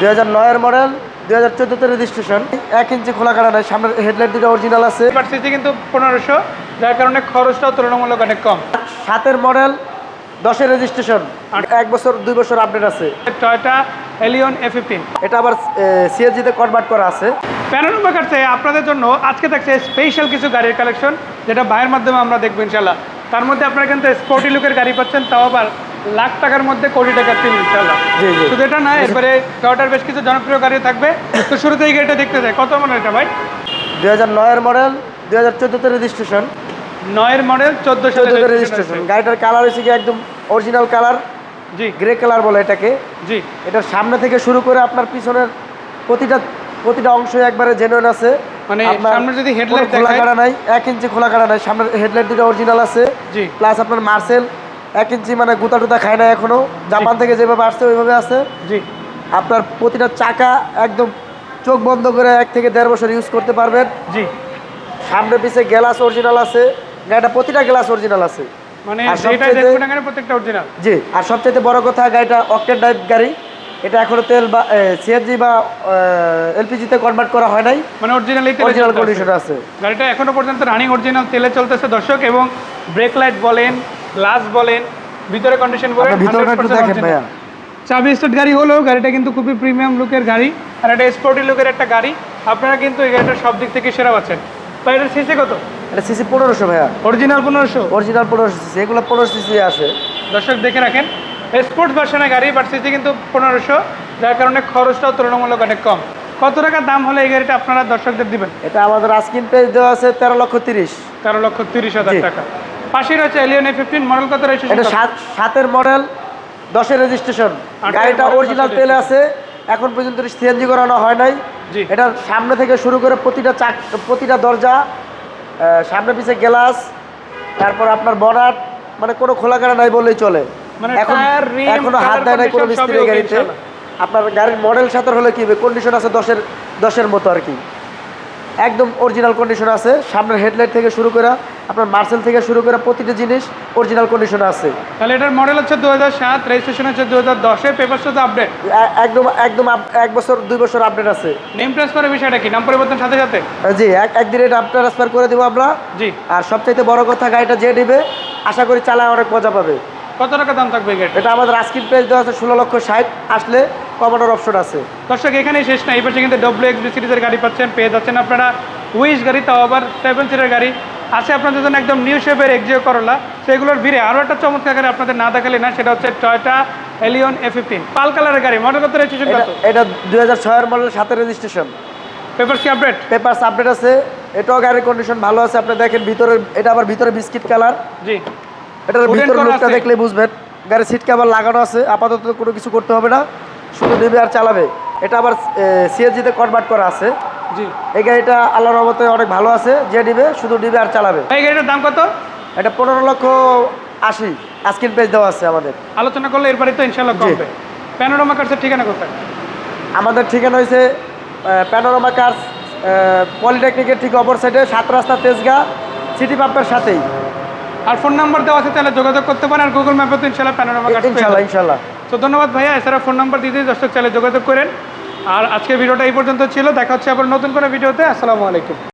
2009 এর মডেল, 2014 তে রেজিস্ট্রেশন। 1 ইঞ্চি খোলা কাটা নাই, সামনের হেডলাইট দুটো অরিজিনাল আছে। সিসি কিন্তু 1500, যার কারণে খরচটাও তুলনামূলক অনেক কম। 7 এর মডেল, 10 এর রেজিস্ট্রেশন, 1 বছর 2 বছর আপডেট আছে। টয়োটা এলিয়ন A15, এটা আবার সিএনজি তে কনভার্ট করা আছে। প্যানোরামা কারসে আপনাদের জন্য আজকে থাকছে স্পেশাল কিছু গাড়ির কালেকশন, যেটা ভাইয়ের মাধ্যমে আমরা দেখবো ইনশাল্লাহ। তার মধ্যে আপনারা কিন্তু স্পোর্টি লুকের গাড়ি পাচ্ছেন, তাও আবার লাখ টাকার মধ্যে, কোটি টাকার তেল ইনশাল্লাহ। জি জি। শুধু এটা না, এরপরে টয়োটার বেশ কিছু জনপ্রিয় গাড়ি থাকবে। তো শুরুতে এই গাড়িটা দেখতে চাই, কত মডেল এটা ভাই? 2009 এর মডেল, 2014 তে রেজিস্ট্রেশন। 9 এর মডেল, 14 সালে রেজিস্ট্রেশন। গাড়িটার কালার হচ্ছে কি একদম অরিজিনাল কালার, জি গ্রে কালার বলে এটাকে। জি। এটার সামনে থেকে শুরু করে আপনার পিছনের প্রতিটা অংশই একবারে জেনুইন আছে। মানে সামনে যদি হেডলাইট খোলা দেখায়, কাটা নাই, 1 ইঞ্চি খোলা কাটা নাই, সামনের হেডলাইট দুটো অরিজিনাল আছে। জি। প্লাস আপনার মার্সেল 1 ইঞ্চি মানে গুতা টুতা খায় না এখনো, জাপান থেকে যেভাবে আসছে ওইভাবে আছে। জি। আপনার প্রতিটা চাকা একদম চোখ বন্ধ করে 1 থেকে 1.5 বছর ইউজ করতে পারবেন। জি। সামনে পিছে গ্লাস অরিজিনাল আছে, গাড়িটা প্রতিটা গ্লাস অরিজিনাল আছে। মানে আর যেটা দেখবেন এখানে প্রত্যেকটা অরিজিনাল। জি। আর সবচেয়ে বড় কথা, গাড়িটা অকটেন ড্রাইভ গাড়ি। এটা এখনো তেল বা সিএনজি বা এলপিজি তে কনভার্ট করা হয় নাই, মানে অরিজিনাল কন্ডিশন আছে। গাড়িটা এখনো পর্যন্ত রানিং অরিজিনাল তেলে চলতেছে দর্শক, এবং ব্রেক লাইট বলেন, গ্লাস বলেন, ভিতরে কন্ডিশন বলেন, ভিতরটা একটু দেখেন ভাইয়া। চাবি স্টার্ট গাড়ি হলেও গাড়িটা কিন্তু খুবই প্রিমিয়াম লুকের গাড়ি, আর এটা স্পোর্টি লুকের একটা গাড়ি। আপনারা কিন্তু এই গাড়িটা সব দিক থেকে সেরা পাচ্ছেন। তো এটার সিসি কত? এটা সিসি 1500 ভাইয়া। অরিজিনাল 1500? অরিজিনাল 1500 সিসি, এগুলো 1500 সিসি আসে। দর্শক দেখে রাখেন, স্পোর্টস ভার্সনের গাড়ি, বাট সিসি কিন্তু 1500, যার কারণে খরচটাও তুলনামূলক অনেক কম। কত টাকা দাম হলে এই গাড়িটা আপনারা দর্শকদের দিবেন? এটা আমাদের আস্কিং প্রাইস দেওয়া আছে 13,30,000। 13,30,000 টাকা। পাশে রয়েছে এলিয়ন A15, মডেল কত রয়েছে? এটা 7 এর মডেল, 10 এর রেজিস্ট্রেশন। গাড়িটা অরিজিনাল তেলে আছে, এখন পর্যন্ত সিএনজি করানো হয় নাই। জি। এটার সামনে থেকে শুরু করে প্রতিটা দরজা, সামনে পিছে গ্লাস, তারপর আপনার বনাট, মানে কোনো খোলা কাটা নাই বললেই চলে। মানে এখনো হাত দেয় নাই কোনো মিস্ত্রি গাড়িতে। আপনার গাড়ির মডেল 7 হলে কি হবে, কন্ডিশন আছে 10-এর মতো আর কি, একদম অরিজিনাল কন্ডিশন আছে। সামনের হেডলাইট থেকে শুরু করে আপনার মার্সেল থেকে শুরু করে প্রতিটা জিনিস অরিজিনাল কন্ডিশন আছে। তাহলে এটার মডেল হচ্ছে 2007, রেজিস্ট্রেশন হচ্ছে 2010 এর, পেপারস তো আপডেট একদম 1 বছর 2 বছর আপডেট আছে। নেম ট্রান্সফারের বিষয়টা কি? নাম পরিবর্তন সাথে সাথে? জি, একদিনে এটা ট্রান্সফার করে দেবো আমরা। জি। আর সবচাইতে বড় কথা, গাড়িটা যে নেবে আশা করি চালায় অনেক মজা পাবে। কত টাকা দাম থাকবে এই গাড়িটা? এটা আমাদের আস্কিং প্রাইস দেওয়া আছে 16,60,000, আসলে কমানোর অপশন আছে। দর্শক এখানেই শেষ না, এই পাশে কিন্তু WXB সিরিজের গাড়ি পাচ্ছেন, পেয়ে যাচ্ছেন আপনারা উইশ গাড়ি, তাও আবার 7 সিটের গাড়ি আছে আপনাদের জন্য, একদম নিউ শেপের এক্সিও করলা। সেগুলোর ভিড়ে আরও একটা চমৎকার গাড়ি আপনাদের না দেখালে না, সেটা হচ্ছে টয়োটা এলিয়ন A15, পাল কালারের গাড়ি। মডেল কত রেজিস্ট্রেশন কত? এটা 2006 এর মডেল, 7 এর রেজিস্ট্রেশন। পেপারস কি আপডেট? পেপারস আপডেট আছে। এটাও গাড়ির কন্ডিশন ভালো আছে। আপনি দেখেন ভিতরে, এটা আবার ভিতরে বিস্কিট কালার। জি। এটার ভিতরে লুকটা দেখলে বুঝবেন। গাড়ির সিট কভার লাগানো আছে, আপাতত কোনো কিছু করতে হবে না, শুধু নেবে আর চালাবে। এটা আবার সিএনজি তে কনভার্ট করা আছে। জি। এই গাড়িটা আল্লাহর রহমতে অনেক ভালো আছে, যে নিবে শুধু নিবে আর চালাবে। এই গাড়িটার দাম কত? এটা 15,80,000 আস্কিং প্রাইস দেওয়া আছে আমাদের। আলোচনা করলে এরপরে তো ইনশাল্লাহ কমবে। প্যানোরামা কার্সের ঠিকানা কোথায়? আমাদের ঠিকানা হয়েছে প্যানোরামা কার্স, পলিটেকনিকের ঠিক অপর সাইডে, 7 রাস্তা তেজগাঁ, সিটি পাম্পের সাথেই। আর ফোন নাম্বার দেওয়া আছে, তাহলে যোগাযোগ করতে পারেন। আর গুগল ম্যাপে তো ইনশাল্লাহ প্যানোরামা কার্স, ইনশাল্লাহ। তো ধন্যবাদ ভাইয়া। এছাড়া ফোন নাম্বার দিয়ে দর্শক চাইলে যোগাযোগ করেন। আর আজকের ভিডিওটা এই পর্যন্ত ছিল, দেখা হচ্ছে আবার নতুন কোনো ভিডিওতে। আসসালামু আলাইকুম।